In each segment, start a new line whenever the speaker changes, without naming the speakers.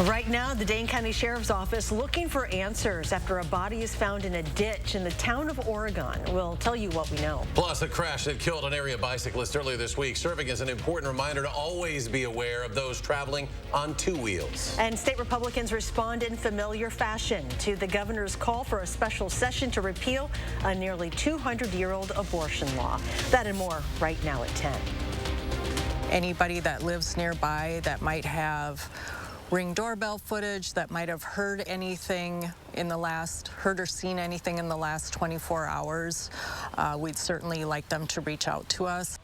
Right now, the Dane County Sheriff's Office looking for answers after a body is found in a ditch in the town of Oregon. We'll tell you what we know.
Plus, a crash that killed an area bicyclist earlier this week, serving as an important reminder to always be aware of those traveling on two wheels.
And state Republicans respond in familiar fashion to the governor's call for a special session to repeal a nearly 200-year-old abortion law. That and more right now at 10.
Anybody that lives nearby that might have Ring doorbell footage, that might have heard anything in the heard or seen anything in the last 24 hours, we'd certainly like them to reach out to us.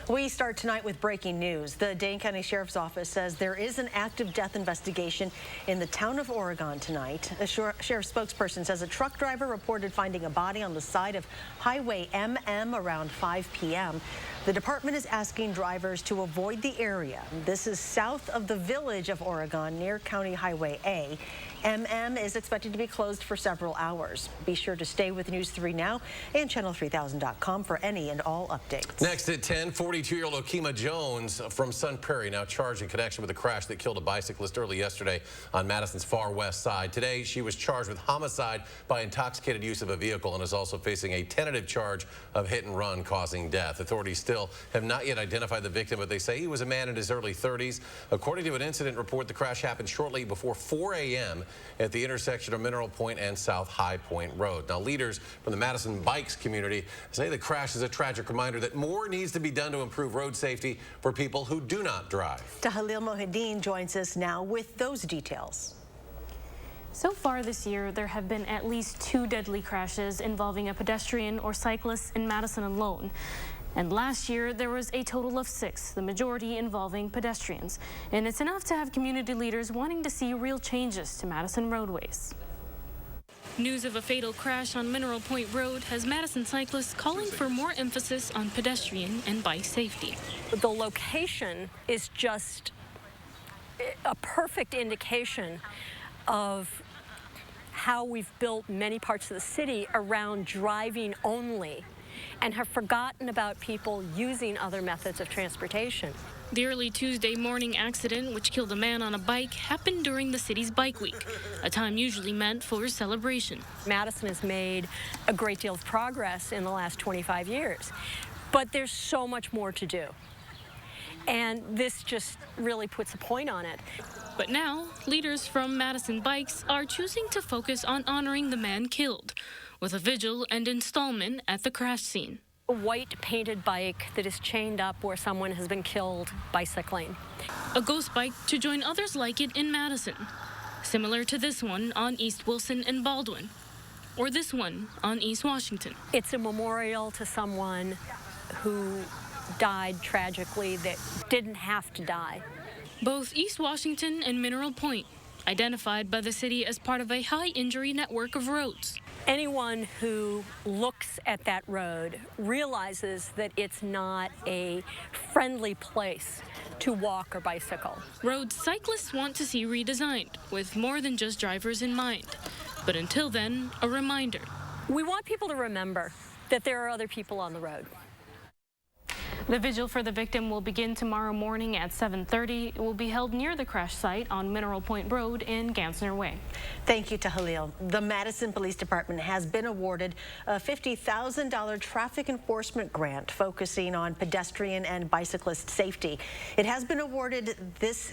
We start tonight with breaking news. The Dane County Sheriff's Office says there is an active death investigation in the town of Oregon tonight. A sheriff's spokesperson says a truck driver reported finding a body on the side of Highway MM around 5 p.m. The department is asking drivers to avoid the area. This is south of the village of Oregon near County Highway A. MM is expected to be closed for several hours. Be sure to stay with News 3 Now and channel3000.com for any and all updates.
Next at 10, 42-year-old Okima Jones from Sun Prairie now charged in connection with a crash that killed a bicyclist early yesterday on Madison's far west side. Today, she was charged with homicide by intoxicated use of a vehicle and is also facing a tentative charge of hit and run causing death. Authorities still have not yet identified the victim, but they say he was a man in his early 30s. According to an incident report, the crash happened shortly before 4 a.m. at the intersection of Mineral Point and South High Point Road. Now, leaders from the Madison bikes community say the crash is a tragic reminder that more needs to be done to improve road safety for people who do not drive.
Tahalil Mohideen joins us now with those details.
So far this year, there have been at least 2 deadly crashes involving a pedestrian or cyclist in Madison alone. And last year, there was a total of 6, the majority involving pedestrians. And it's enough to have community leaders wanting to see real changes to Madison roadways. News of a fatal crash on Mineral Point Road has Madison cyclists calling for more emphasis on pedestrian and bike safety.
The location is just a perfect indication of how we've built many parts of the city around driving only, and have forgotten about people using other methods of transportation.
The early Tuesday morning accident, which killed a man on a bike, happened during the city's Bike Week, a time usually meant for celebration.
Madison has made a great deal of progress in the last 25 years, but there's so much more to do. And this just really puts a point on it.
But now, leaders from Madison Bikes are choosing to focus on honoring the man killed, with a vigil and installment at the crash scene.
A white painted bike that is chained up where someone has been killed bicycling.
A ghost bike to join others like it in Madison, similar to this one on East Wilson and Baldwin, or this one on East Washington.
It's a memorial to someone who died tragically that didn't have to die.
Both East Washington and Mineral Point, identified by the city as part of a high-injury network of roads.
Anyone who looks at that road realizes that it's not a friendly place to walk or bicycle.
Roads cyclists want to see redesigned, with more than just drivers in mind. But until then, a reminder.
We want people to remember that there are other people on the road.
The vigil for the victim will begin tomorrow morning at 7:30. It will be held near the crash site on Mineral Point Road in Gansner Way.
Thank you, Tahalil. The Madison Police Department has been awarded a $50,000 traffic enforcement grant focusing on pedestrian and bicyclist safety. It has been awarded this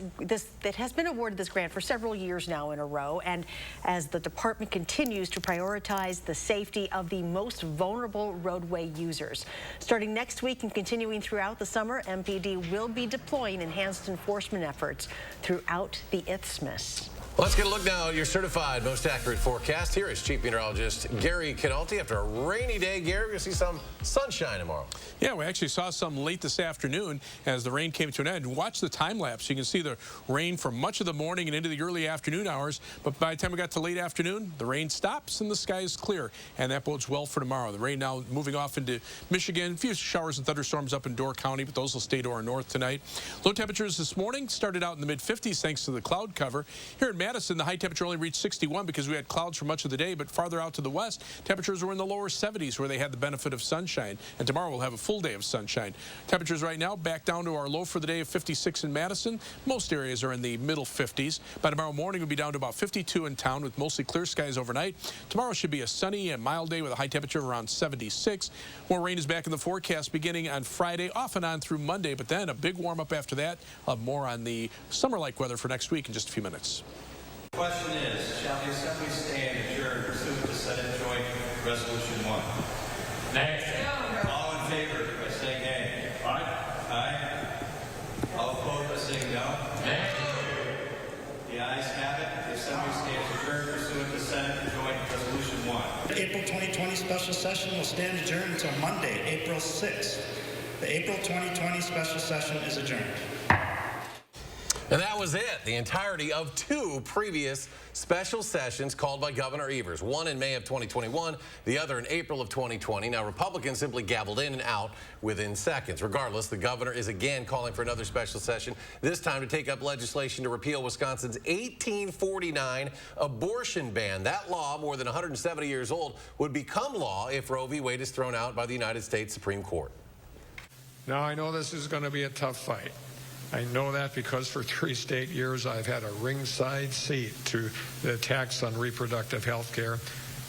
grant for several years now in a row, and as the department continues to prioritize the safety of the most vulnerable roadway users. Starting next week and continuing throughout the summer, MPD will be deploying enhanced enforcement efforts throughout the isthmus.
Let's get a look now at your certified most accurate forecast. Here is Chief Meteorologist Gary Canalti. After a rainy day, Gary, we're going to see some sunshine tomorrow.
Yeah, we actually saw some late this afternoon as the rain came to an end. Watch the time lapse. You can see the rain for much of the morning and into the early afternoon hours. But by the time we got to late afternoon, the rain stops and the sky is clear. And that bodes well for tomorrow. The rain now moving off into Michigan. A few showers and thunderstorms up in Door County, but those will stay to our north tonight. Low temperatures this morning started out in the mid-50s thanks to the cloud cover. Here in Madison, the high temperature only reached 61 because we had clouds for much of the day, but farther out to the west, temperatures were in the lower 70s where they had the benefit of sunshine. And tomorrow we'll have a full day of sunshine. Temperatures right now back down to our low for the day of 56 in Madison. Most areas are in the middle 50s. By tomorrow morning, we'll be down to about 52 in town with mostly clear skies overnight. Tomorrow should be a sunny and mild day with a high temperature of around 76. More rain is back in the forecast beginning on Friday, off and on through Monday, but then a big warm up after that. I'll have more on the summer-like weather for next week in just a few minutes.
The question is, shall the Assembly stand adjourned pursuant to Senate Joint Resolution 1? Nay. All in favor by saying nay. Aye. Aye. All opposed by saying no. Nay. The ayes have it. The Assembly stands adjourned pursuant to Senate Joint Resolution 1.
The April 2020 special session will stand adjourned until Monday, April 6th. The April 2020 special session is adjourned.
And that was it, the entirety of two previous special sessions called by Governor Evers, one in May of 2021, the other in April of 2020. Now, Republicans simply gavelled in and out within seconds. Regardless, the governor is again calling for another special session, this time to take up legislation to repeal Wisconsin's 1849 abortion ban. That law, more than 170 years old, would become law if Roe v. Wade is thrown out by the United States Supreme Court.
Now, I know this is going to be a tough fight. I know that because for 3 state years I've had a ringside seat to the attacks on reproductive health care,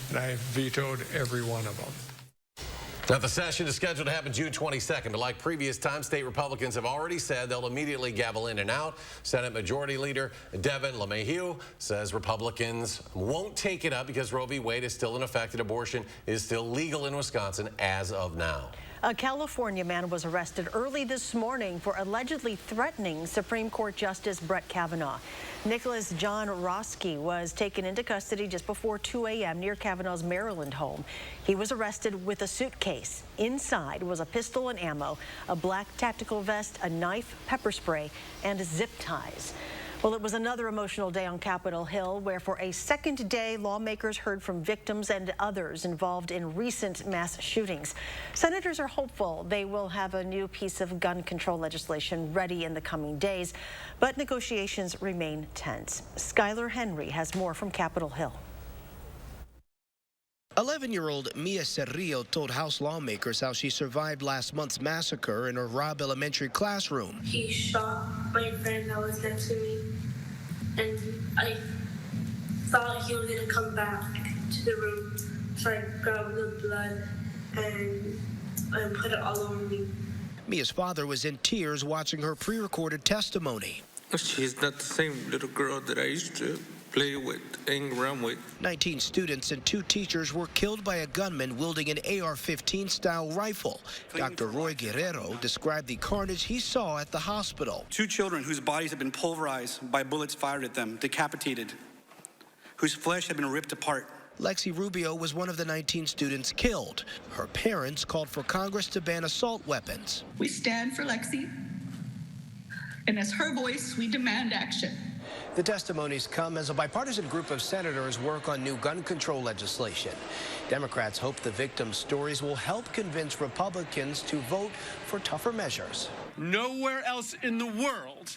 and I vetoed every one of them.
Now, the session is scheduled to happen June 22nd, but like previous times, state Republicans have already said they'll immediately gavel in and out. Senate Majority Leader Devin LeMahieu says Republicans won't take it up because Roe v. Wade is still in effect and abortion is still legal in Wisconsin as of now.
A California man was arrested early this morning for allegedly threatening Supreme Court Justice Brett Kavanaugh. Nicholas John Roski was taken into custody just before 2 a.m. near Kavanaugh's Maryland home. He was arrested with a suitcase. Inside was a pistol and ammo, a black tactical vest, a knife, pepper spray, and zip ties. Well, it was another emotional day on Capitol Hill, where for a second day, lawmakers heard from victims and others involved in recent mass shootings. Senators are hopeful they will have a new piece of gun control legislation ready in the coming days, but negotiations remain tense. Skylar Henry has more from Capitol Hill.
11-year-old Mia Cerrillo told House lawmakers how she survived last month's massacre in her Robb Elementary classroom.
He shot my friend that was next to me, and I thought he was going to come back to the room, so I grabbed the blood and put it all over me.
Mia's father was in tears watching her pre-recorded testimony.
She's not the same little girl that I used to play with, hang around with.
19 students and 2 teachers were killed by a gunman wielding an AR-15 style rifle. Dr. Roy Guerrero described the carnage he saw at the hospital.
2 children whose bodies had been pulverized by bullets fired at them, decapitated, whose flesh had been ripped apart.
Lexi Rubio was one of the 19 students killed. Her parents called for Congress to ban assault weapons.
We stand for Lexi, and as her voice, we demand action.
The testimonies come as a bipartisan group of senators work on new gun control legislation. Democrats hope the victims' stories will help convince Republicans to vote for tougher measures.
Nowhere else in the world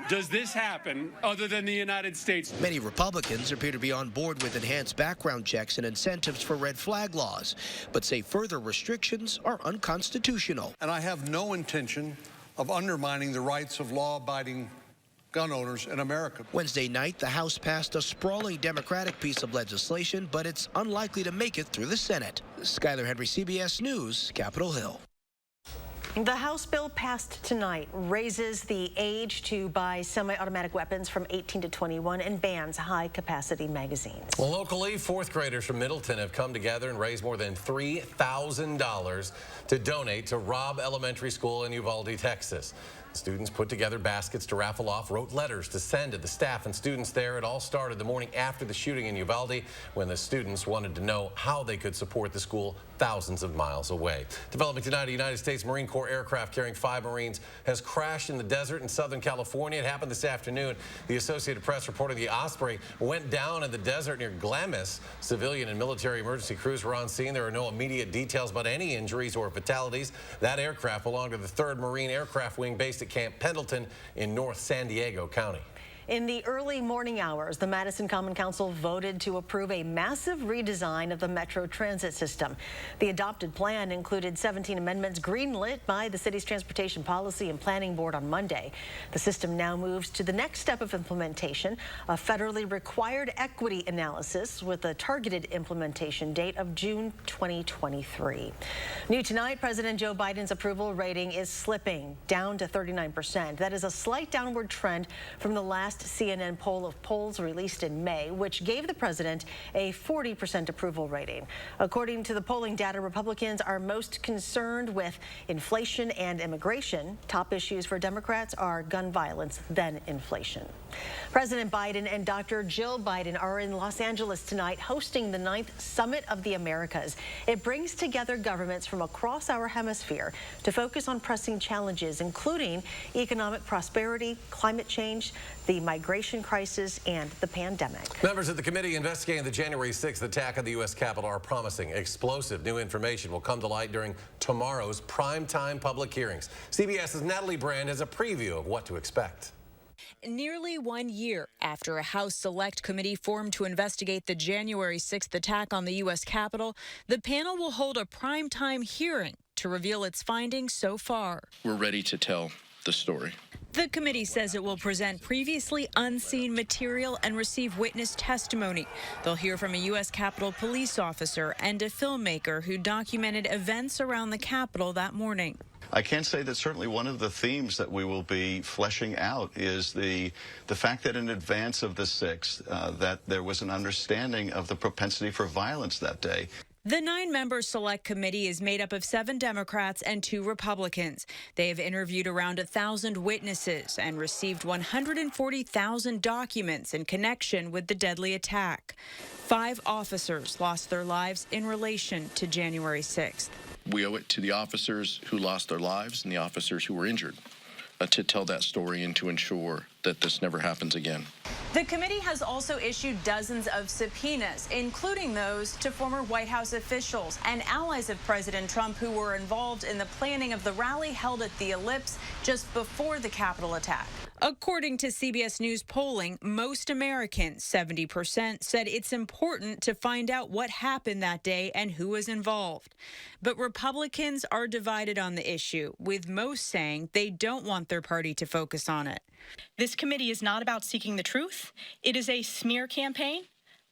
does this happen other than the United States.
Many Republicans appear to be on board with enhanced background checks and incentives for red flag laws, but say further restrictions are unconstitutional.
And I have no intention of undermining the rights of law-abiding gun owners in America.
Wednesday night, the House passed a sprawling Democratic piece of legislation, but it's unlikely to make it through the Senate. Skylar Henry, CBS News, Capitol Hill.
The House bill passed tonight raises the age to buy semi-automatic weapons from 18 to 21 and bans high-capacity magazines.
Well, locally, 4th graders from Middleton have come together and raised more than $3,000 to donate to Robb Elementary School in Uvalde, Texas. Students put together baskets to raffle off, wrote letters to send to the staff and students there. It all started the morning after the shooting in Uvalde when the students wanted to know how they could support the school thousands of miles away. Developing tonight, a United States Marine Corps aircraft carrying 5 Marines has crashed in the desert in Southern California. It happened this afternoon. The Associated Press reported the Osprey went down in the desert near Glamis. Civilian and military emergency crews were on scene. There are no immediate details about any injuries or fatalities. That aircraft belonged to the 3rd Marine Aircraft Wing based at Camp Pendleton in North San Diego County.
In the early morning hours, the Madison Common Council voted to approve a massive redesign of the Metro transit system. The adopted plan included 17 amendments greenlit by the city's Transportation Policy and Planning Board on Monday. The system now moves to the next step of implementation, a federally required equity analysis with a targeted implementation date of June 2023. New tonight, President Joe Biden's approval rating is slipping down to 39%. That is a slight downward trend from the last CNN poll of polls released in May, which gave the president a 40% approval rating. According to the polling data, Republicans are most concerned with inflation and immigration. Top issues for Democrats are gun violence, then inflation. President Biden and Dr. Jill Biden are in Los Angeles tonight hosting the 9th Summit of the Americas. It brings together governments from across our hemisphere to focus on pressing challenges, including economic prosperity, climate change, the migration crisis, and the pandemic.
Members of the committee investigating the January 6th attack on the U.S. Capitol are promising explosive new information will come to light during tomorrow's primetime public hearings. CBS's Natalie Brand has a preview of what to expect.
Nearly 1 year after a House Select Committee formed to investigate the January 6th attack on the U.S. Capitol, the panel will hold a primetime hearing to reveal its findings so far.
We're ready to tell the story.
The committee says it will present previously unseen material and receive witness testimony. They'll hear from a U.S. Capitol police officer and a filmmaker who documented events around the Capitol that morning.
I can say that certainly one of the themes that we will be fleshing out is the fact that in advance of the 6th, that there was an understanding of the propensity for violence that day.
The 9-member Select Committee is made up of 7 Democrats and 2 Republicans. They have interviewed around 1,000 witnesses and received 140,000 documents in connection with the deadly attack. 5 officers lost their lives in relation to January 6th.
We owe it to the officers who lost their lives and the officers who were injured to tell that story and to ensure that this never happens again.
The committee has also issued dozens of subpoenas, including those to former White House officials and allies of President Trump who were involved in the planning of the rally held at the Ellipse just before the Capitol attack. According to CBS News polling, most Americans, 70%, said it's important to find out what happened that day and who was involved. But Republicans are divided on the issue, with most saying they don't want their party to focus on it.
This committee is not about seeking the truth. It is a smear campaign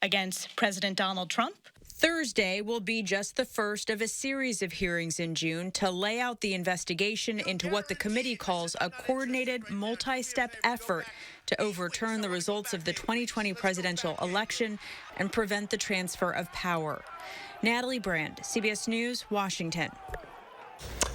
against President Donald Trump.
Thursday will be just the first of a series of hearings in June to lay out the investigation into what the committee calls a coordinated, multi-step effort to overturn the results of the 2020 presidential election and prevent the transfer of power. Natalie Brand, CBS News, Washington.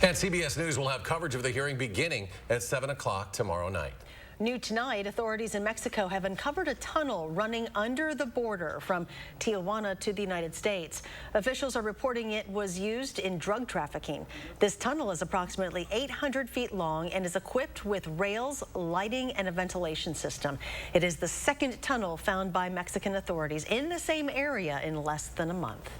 And CBS News will have coverage of the hearing beginning at 7 o'clock tomorrow night.
New tonight, authorities in Mexico have uncovered a tunnel running under the border from Tijuana to the United States. Officials are reporting it was used in drug trafficking. This tunnel is approximately 800 feet long and is equipped with rails, lighting, and a ventilation system. It is the second tunnel found by Mexican authorities in the same area in less than a month.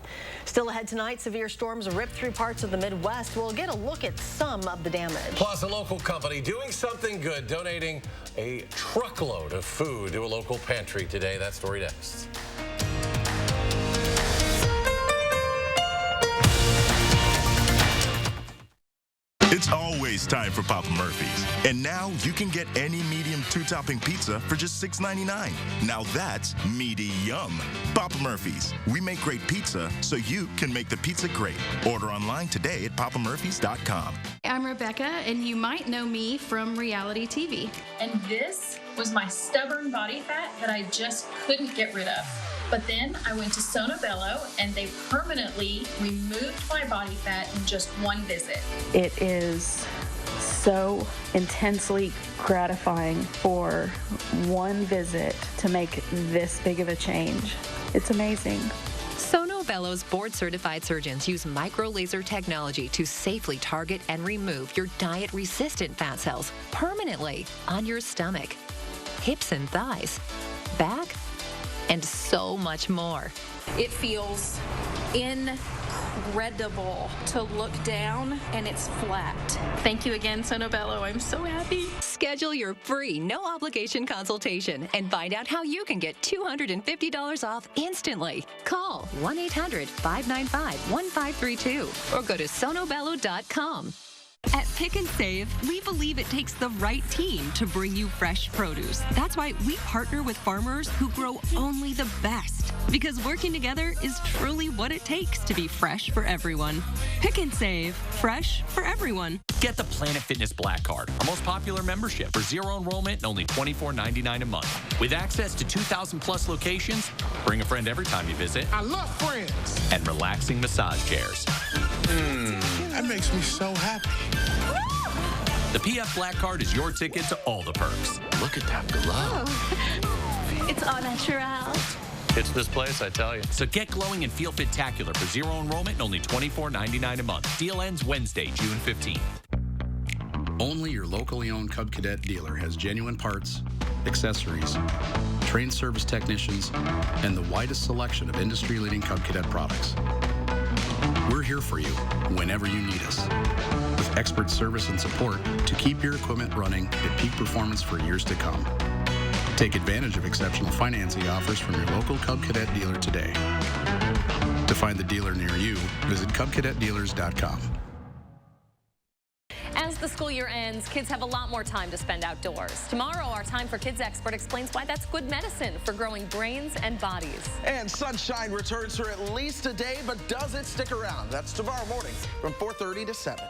Still ahead tonight, severe storms rip through parts of the Midwest. We'll get a look at some of the damage.
Plus, a local company doing something good, donating a truckload of food to a local pantry today. That story next.
It's always time for Papa Murphy's. And now you can get any medium 2-topping pizza for just $6.99. Now that's meaty-yum. Papa Murphy's. We make great pizza so you can make the pizza great. Order online today at papamurphys.com.
I'm Rebecca, and you might know me from reality TV. And this was my stubborn body fat that I just couldn't get rid of. But then I went to Sono Bello, and they permanently removed my body fat in just one visit.
It is so intensely gratifying for one visit to make this big of a change. It's amazing.
Sono Bello's board-certified surgeons use micro-laser technology to safely target and remove your diet-resistant fat cells permanently on your stomach, hips and thighs, back, and so much more.
It feels incredible. incredible to look down and it's flat. Thank you again, Sonobello. I'm so happy.
Schedule your free, no-obligation consultation and find out how you can get $250 off instantly. Call 1-800-595-1532 or go to sonobello.com.
At Pick and Save, we believe it takes the right team to bring you fresh produce. That's why we partner with farmers who grow only the best, because working together is truly what it takes to be fresh for everyone. Pick and Save, fresh for everyone.
Get the Planet Fitness Black Card, our most popular membership, for zero enrollment and only $24.99 a month. With access to 2,000 plus locations, bring a friend every time you visit.
I love friends.
And relaxing massage chairs.
That makes me so happy.
The PF Black Card is your ticket to all the perks.
Look at that glow.
It's all natural.
It's this place, I tell you. So get glowing and feel fit-tacular for zero enrollment and only $24.99 a month. Deal ends Wednesday, June 15th.
Only your locally owned Cub Cadet dealer has genuine parts, accessories, trained service technicians, and the widest selection of industry-leading Cub Cadet products. We're here for you whenever you need us, with expert service and support to keep your equipment running at peak performance for years to come. Take advantage of exceptional financing offers from your local Cub Cadet dealer today. To find the dealer near you, visit cubcadetdealers.com.
As the school year ends, kids have a lot more time to spend outdoors. Tomorrow, our Time for Kids expert explains why that's good medicine for growing brains and bodies.
And sunshine returns for at least a day, but does it stick around? That's tomorrow morning from 4:30 to 7.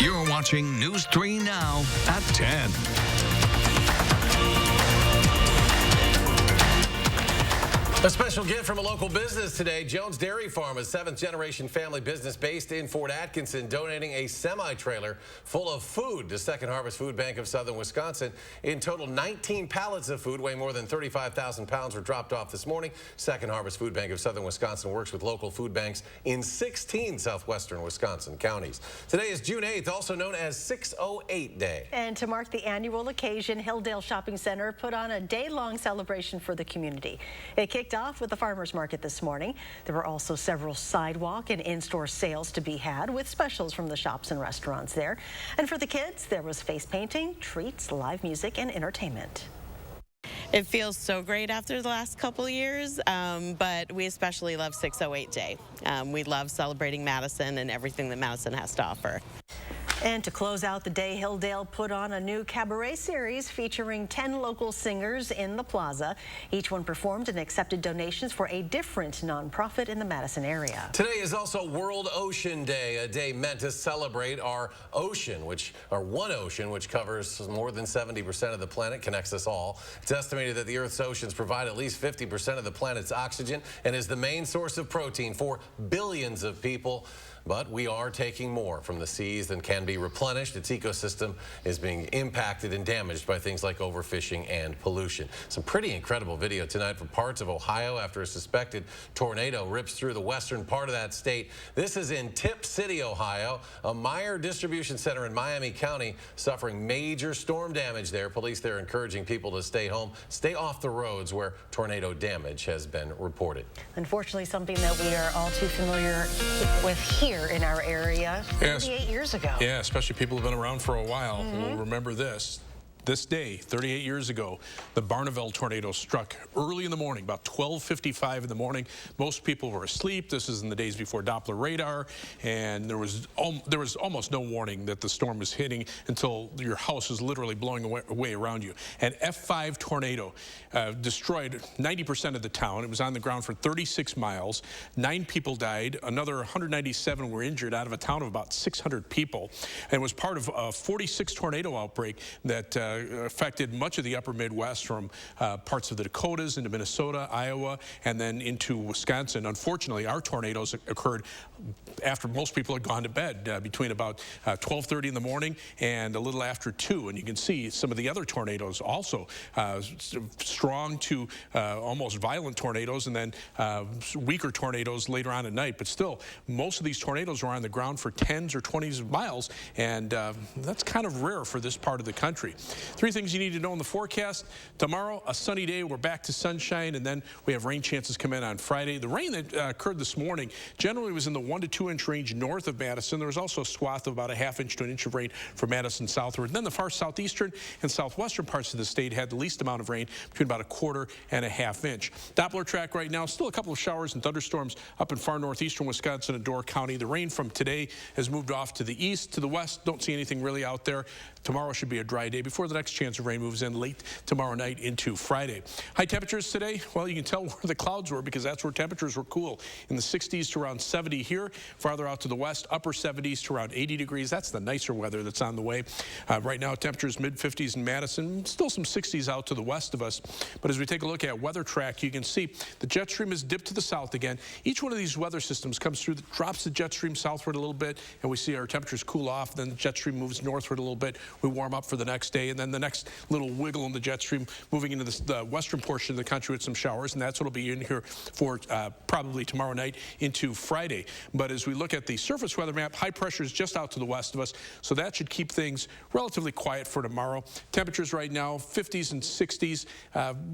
You're watching News 3 Now at 10.
A special gift from a local business today. Jones Dairy Farm, a seventh-generation family business based in Fort Atkinson, donating a semi-trailer full of food to Second Harvest Food Bank of Southern Wisconsin. In total, 19 pallets of food weighing more than 35,000 pounds were dropped off this morning. Second Harvest Food Bank of Southern Wisconsin works with local food banks in 16 southwestern Wisconsin counties. Today is June 8th, also known as 608 Day.
And to mark the annual occasion, Hilldale Shopping Center put on a day-long celebration for the community. It kicked off with the farmers market this morning. There were also several sidewalk and in-store sales to be had with specials from the shops and restaurants there. And for the kids, there was face painting, treats, live music, and entertainment.
It feels so great after the last couple of years, but we especially love 608 Day. We love celebrating Madison and everything that Madison has to offer.
And to close out the day, Hilldale put on a new Cabaret Series featuring 10 local singers in the plaza. Each one performed and accepted donations for a different nonprofit in the Madison area.
Today is also World Ocean Day, a day meant to celebrate our ocean, one ocean, which covers more than 70% of the planet, connects us all. It's estimated that the Earth's oceans provide at least 50% of the planet's oxygen and is the main source of protein for billions of people. But we are taking more from the seas than can be replenished. Its ecosystem is being impacted and damaged by things like overfishing and pollution. Some pretty incredible video tonight from parts of Ohio after a suspected tornado rips through the western part of that state. This is in Tip City, Ohio, a Meyer distribution center in Miami County suffering major storm damage there. Police there encouraging people to stay home, stay off the roads where tornado damage has been reported.
Unfortunately, something that we are all too familiar with here in our area 38 years ago.
Yeah, especially people who've been around for a while will remember this. This day, 38 years ago, the Barneveld tornado struck early in the morning, about 12:55 in the morning. Most people were asleep. This is in the days before Doppler radar, and there was almost no warning that the storm was hitting until your house was literally blowing away around you. An F5 tornado destroyed 90% of the town. It was on the ground for 36 miles. 9 people died. Another 197 were injured out of a town of about 600 people, and was part of a 46 tornado outbreak that affected much of the upper Midwest, from parts of the Dakotas into Minnesota, Iowa, and then into Wisconsin. Unfortunately, our tornadoes occurred after most people had gone to bed, between about 12:30 in the morning and a little after 2. And you can see some of the other tornadoes also strong to almost violent tornadoes, and then weaker tornadoes later on at night. But still, most of these tornadoes are on the ground for 10s or 20s of miles, and that's kind of rare for this part of the country. Three things you need to know in the forecast. Tomorrow, a sunny day. We're back to sunshine, and then we have rain chances come in on Friday. The rain that occurred this morning generally was in the 1 to 2 inch range north of Madison. There was also a swath of about a ½ inch to an inch of rain for Madison southward. And then the far southeastern and southwestern parts of the state had the least amount of rain, between about 1/4 and a ½ inch. Doppler track right now, still a couple of showers and thunderstorms up in far northeastern Wisconsin and Door County. The rain from today has moved off to the east, to the west. Don't see anything really out there. Tomorrow should be a dry day before the next chance of rain moves in late tomorrow night into Friday. High temperatures today, well, you can tell where the clouds were because that's where temperatures were cool. In the 60s to around 70 here. Farther out to the west, upper 70s to around 80 degrees. That's the nicer weather that's on the way. Right now, temperatures mid-50s in Madison. Still some 60s out to the west of us. But as we take a look at weather track, you can see the jet stream has dipped to the south again. Each one of these weather systems comes through, drops the jet stream southward a little bit, and we see our temperatures cool off. Then the jet stream moves northward a little bit. We warm up for the next day, and then the next little wiggle in the jet stream moving into the western portion of the country with some showers, and that's what will be in here for probably tomorrow night into Friday. But as we look at the surface weather map, high pressure is just out to the west of us, so that should keep things relatively quiet for tomorrow. Temperatures right now, 50s and 60s,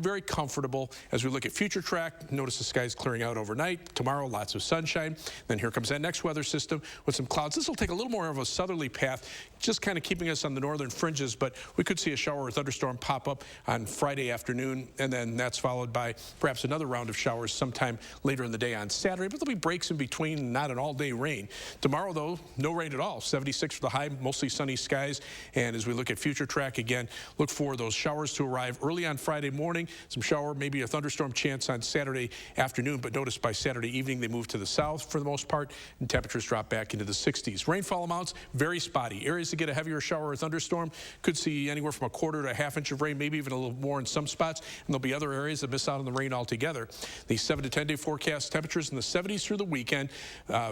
very comfortable. As we look at future track, notice the skies clearing out overnight. Tomorrow, lots of sunshine. Then here comes that next weather system with some clouds. This will take a little more of a southerly path, just kind of keeping us on the northern fringes, but we could see a shower or thunderstorm pop up on Friday afternoon, and then that's followed by perhaps another round of showers sometime later in the day on Saturday, but there'll be breaks in between, not an all-day rain. Tomorrow, though, no rain at all. 76 for the high, mostly sunny skies, and as we look at future track again, look for those showers to arrive early on Friday morning, some shower, maybe a thunderstorm chance on Saturday afternoon, but notice by Saturday evening they move to the south for the most part, and temperatures drop back into the 60s. Rainfall amounts, very spotty. Areas that get a heavier shower or thunderstorm could see anywhere from 1/4 to a ½ inch of rain, maybe even a little more in some spots, and there'll be other areas that miss out on the rain altogether. The 7 to 10 day forecast, temperatures in the 70s through the weekend.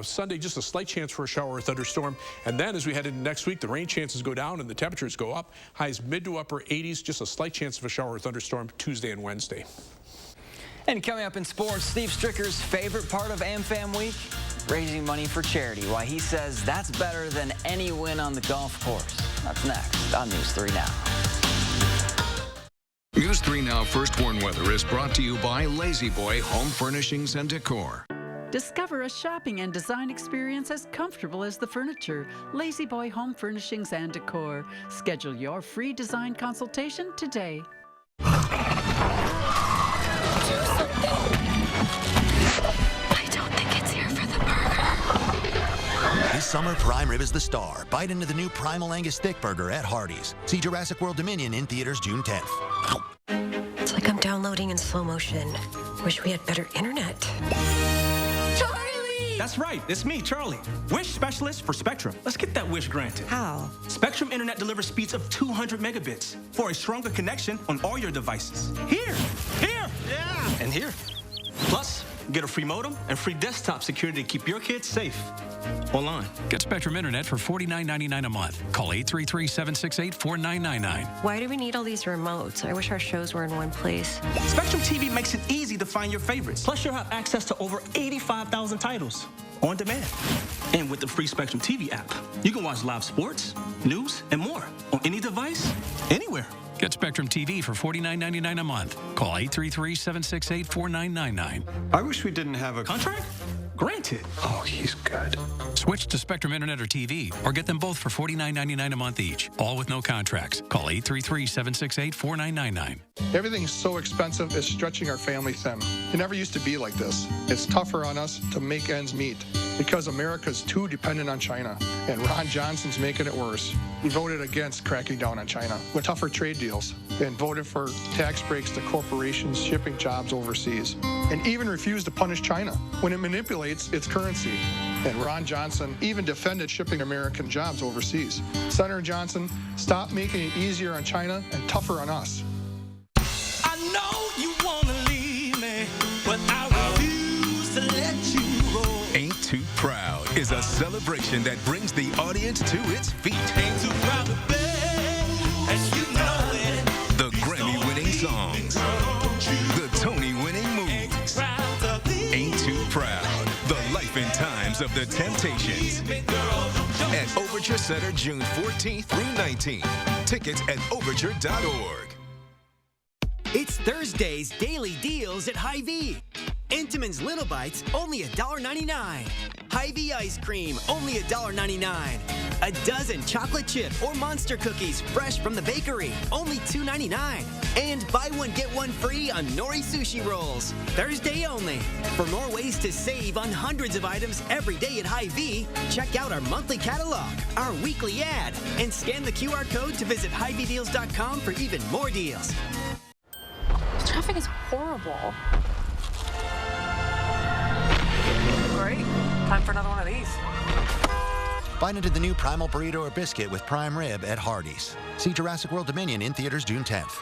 Sunday, just a slight chance for a shower or thunderstorm, and then as we head into next week, the rain chances go down and the temperatures go up. Highs mid to upper 80s, just a slight chance of a shower or thunderstorm Tuesday and Wednesday.
And coming up in sports, Steve Stricker's favorite part of AmFam Week, raising money for charity. Why he says that's better than any win on the golf course. That's next on News 3 Now.
News 3 Now First Warn Weather is brought to you by Lazy Boy Home Furnishings and Decor.
Discover a shopping and design experience as comfortable as the furniture. Lazy Boy Home Furnishings and Decor. Schedule your free design consultation today.
I don't think it's here for the burger. This summer, prime rib is the star. Bite into the new Primal Angus Thick Burger at Hardee's. See Jurassic World Dominion in theaters June 10th.
It's like I'm downloading in slow motion. Wish we had better internet.
Charlie! That's right. It's me, Charlie. Wish specialist for Spectrum. Let's get that wish granted.
How?
Spectrum Internet delivers speeds of 200 megabits for a stronger connection on all your devices. Here, yeah, and here. Plus, get a free modem and free desktop security to keep your kids safe online.
Get Spectrum Internet for $49.99 a month. Call 833-768-4999.
Why do we need all these remotes? I wish our shows were in one place.
Spectrum TV makes it easy to find your favorites. Plus, you'll have access to over 85,000 titles on demand. And with the free Spectrum TV app, you can watch live sports, news, and more on any device, anywhere.
Get Spectrum TV for $49.99 a month. Call 833-768-4999.
I wish we didn't have a contract. Granted. Oh, he's good.
Switch to Spectrum Internet or TV, or get them both for $49.99 a month each, all with no contracts. Call 833-768-4999.
Everything's so expensive, it's stretching our family thin. It never used to be like this. It's tougher on us to make ends meet because America's too dependent on China, and Ron Johnson's making it worse. He voted against cracking down on China with tougher trade deals and voted for tax breaks to corporations shipping jobs overseas, and even refused to punish China when it manipulates its currency. And Ron Johnson even defended shipping American jobs overseas. Senator Johnson, stop making it easier on China and tougher on us.
I know you want to leave me, but I refuse to let you roll.
Ain't Too Proud is a celebration that brings the audience to its feet.
Ain't too proud to beg, as you know it.
The Grammy-winning songs, the Tony-winning movies. Ain't Too Proud, the life and times of the Temptations. At Overture Center, June 14th through 19th. Tickets at overture.org.
It's Thursday's daily deals at Hy-Vee. Entenmann's Little Bites, only $1.99. Hy-Vee ice cream, only $1.99. A dozen chocolate chip or monster cookies fresh from the bakery, only $2.99. And buy one, get one free on nori sushi rolls. Thursday only. For more ways to save on hundreds of items every day at Hy-Vee, check out our monthly catalog, our weekly ad, and scan the QR code to visit HyVeeDeals.com for even more deals.
Traffic is horrible.
Great. Time for another one of these.
Bite into the new Primal Burrito or Biscuit with prime rib at Hardee's. See Jurassic World Dominion in theaters June 10th.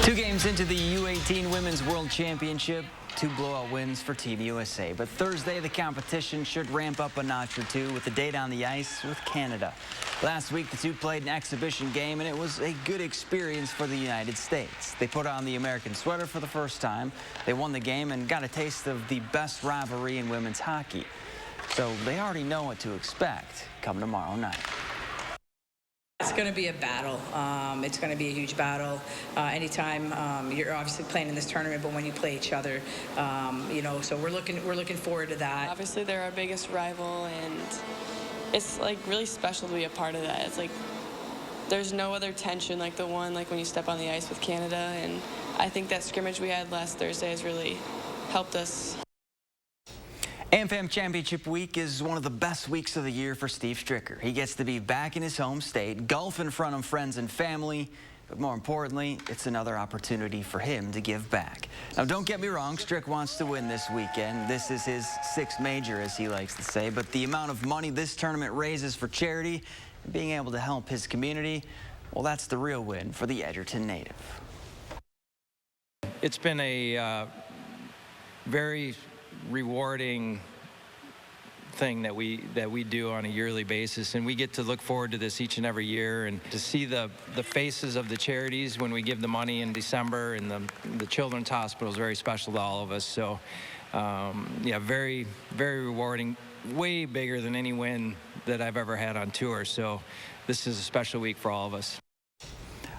2 games into the U18 Women's World Championship, 2 blowout wins for Team USA. But Thursday, the competition should ramp up a notch or two with a date on the ice with Canada. Last week, the two played an exhibition game, and it was a good experience for the United States. They put on the American sweater for the first time. They won the game and got a taste of the best rivalry in women's hockey. So they already know what to expect come tomorrow night.
It's going to be a battle. It's going to be a huge battle. Anytime you're obviously playing in this tournament, but when you play each other, you know, so we're looking forward to that.
Obviously, they're our biggest rival, and it's like really special to be a part of that. It's like there's no other tension like the one like when you step on the ice with Canada, and I think that scrimmage we had last Thursday has really helped us.
AmFam Championship Week is one of the best weeks of the year for Steve Stricker. He gets to be back in his home state, golf in front of friends and family, but more importantly, it's another opportunity for him to give back. Now, don't get me wrong, Strick wants to win this weekend. This is his 6th major, as he likes to say, but the amount of money this tournament raises for charity and being able to help his community, well, that's the real win for the Edgerton native.
It's been a very rewarding thing that we do on a yearly basis, and we get to look forward to this each and every year, and to see the faces of the charities when we give the money in December, and the Children's Hospital is very special to all of us. So yeah, very, very rewarding, way bigger than any win that I've ever had on tour. So this is a special week for all of us.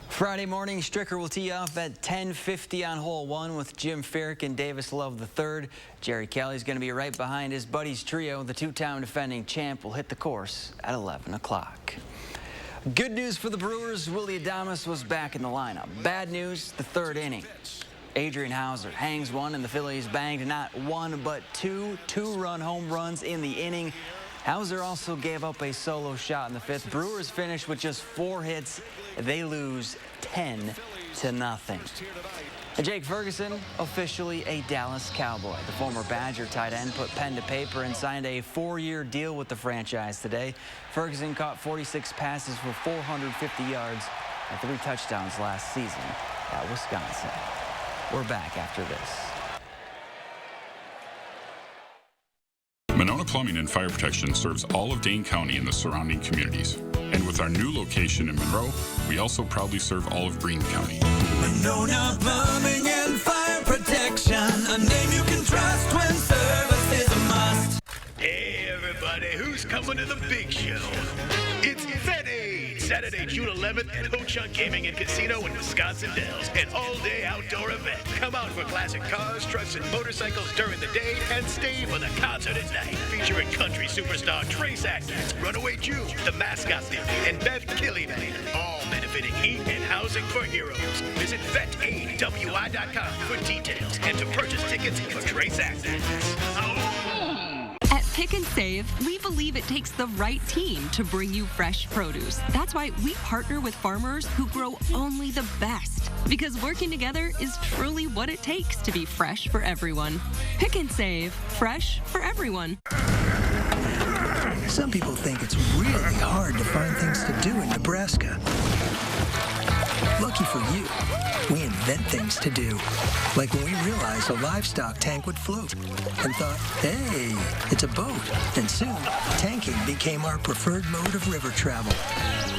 Friday morning, Stricker will tee off at 10:50 on hole 1 with Jim Ferrick and Davis Love III. Jerry Kelly's going to be right behind his buddies trio. The 2-time defending champ will hit the course at 11 o'clock. Good news for the Brewers, Willie Adames was back in the lineup. Bad news, the 3rd inning. Adrian Hauser hangs one, and the Phillies banged not one but two 2-run home runs in the inning. Hauser also gave up a solo shot in the 5th. Brewers finished with just 4 hits. They lose 10-0. And Jake Ferguson, officially a Dallas Cowboy. The former Badger tight end put pen to paper and signed a 4-year deal with the franchise today. Ferguson caught 46 passes for 450 yards and 3 touchdowns last season at Wisconsin. We're back after this.
Monona Plumbing and Fire Protection serves all of Dane County and the surrounding communities. And with our new location in Monroe, we also proudly serve all of Greene County.
Monona Plumbing and Fire Protection, a name you can trust when service is a must.
Hey everybody, who's coming to the big show? It's Fed Aid, Saturday, June 11th at Ho Chunk Gaming and Casino in Wisconsin Dells. An all-day outdoor event. Come out for classic cars, trucks, and motorcycles during the day, and stay for the concert at night. Featuring country superstar Trace Atkins, Runaway Jew, the Mascot Theory, and Bev Killian. All benefiting Heat and Housing for Heroes. Visit VetAidWI.com for details and to purchase tickets for Trace Atkins.
At Pick and Save, we believe it takes the right team to bring you fresh produce. That's why we partner with farmers who grow only the best. Because working together is truly what it takes to be fresh for everyone. Pick and Save, fresh for everyone.
Some people think it's really hard to find things to do in Nebraska. Lucky for you, we invent things to do. Like when we realized a livestock tank would float and thought, hey, it's a boat. And soon, tanking became our preferred mode of river travel.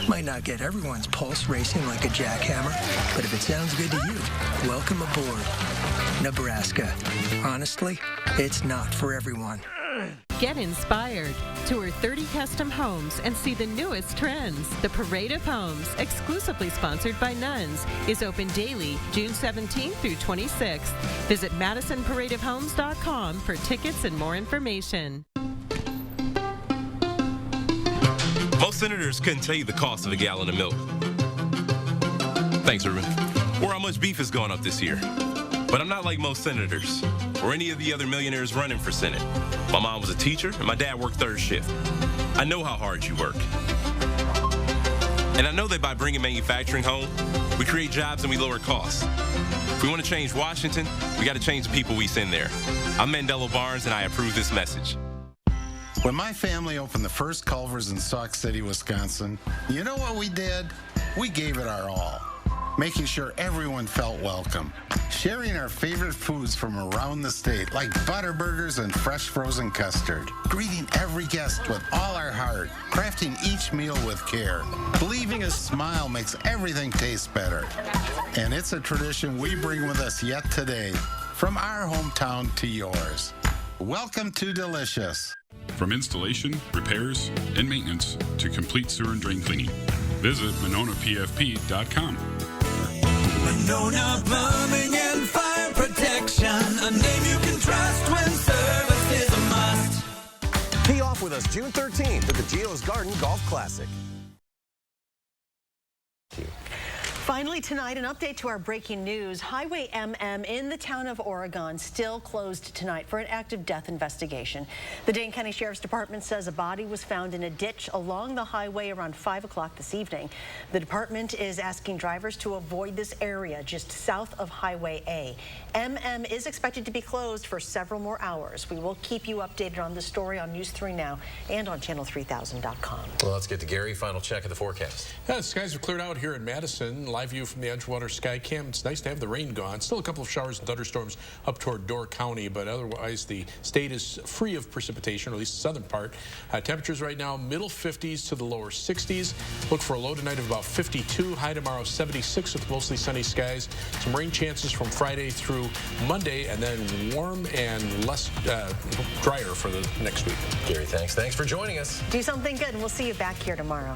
Might not get everyone's pulse racing like a jackhammer, but if it sounds good to you, welcome aboard. Nebraska. Honestly, it's not for everyone.
Get inspired. Tour 30 custom homes and see the newest trends. The Parade of Homes, exclusively sponsored by Nuns, is open daily June 17th through 26th. Visit MadisonParadeOfHomes.com for tickets and more information.
Most senators couldn't tell you the cost of a gallon of milk. Thanks, Ruben. Or how much beef has gone up this year. But I'm not like most senators or any of the other millionaires running for Senate. My mom was a teacher and my dad worked third shift. I know how hard you work. And I know that by bringing manufacturing home, we create jobs and we lower costs. If we want to change Washington, we got to change the people we send there. I'm Mandela Barnes and I approve this message.
When my family opened the first Culver's in Sauk City, Wisconsin, you know what we did? We gave it our all, making sure everyone felt welcome, sharing our favorite foods from around the state, like butter burgers and fresh frozen custard, greeting every guest with all our heart, crafting each meal with care, believing a smile makes everything taste better. And it's a tradition we bring with us yet today, from our hometown to yours. Welcome to Delicious.
From installation, repairs, and maintenance to complete sewer and drain cleaning, visit MononaPFP.com.
Monona Plumbing and Fire Protection, a name you can trust when service is a must.
Tee off with us June 13th at the Geo's Garden Golf Classic.
Finally tonight, an update to our breaking news. Highway MM in the town of Oregon still closed tonight for an active death investigation. The Dane County Sheriff's Department says a body was found in a ditch along the highway around 5 o'clock this evening. The department is asking drivers to avoid this area just south of Highway A. MM is expected to be closed for several more hours. We will keep you updated on this story on News 3 Now and on channel3000.com.
Well, let's get to Gary. Final check of the forecast.
Yeah, the skies have cleared out here in Madison. Live view from the Edgewater Sky Cam. It's nice to have the rain gone. Still a couple of showers and thunderstorms up toward Door County, but otherwise the state is free of precipitation, or at least the southern part. Temperatures right now, middle 50s to the lower 60s. Look for a low tonight of about 52. High tomorrow, 76 with mostly sunny skies. Some rain chances from Friday through Monday, and then warm and less drier for the next week.
Gary, thanks. Thanks for joining us.
Do something good, and we'll see you back here tomorrow.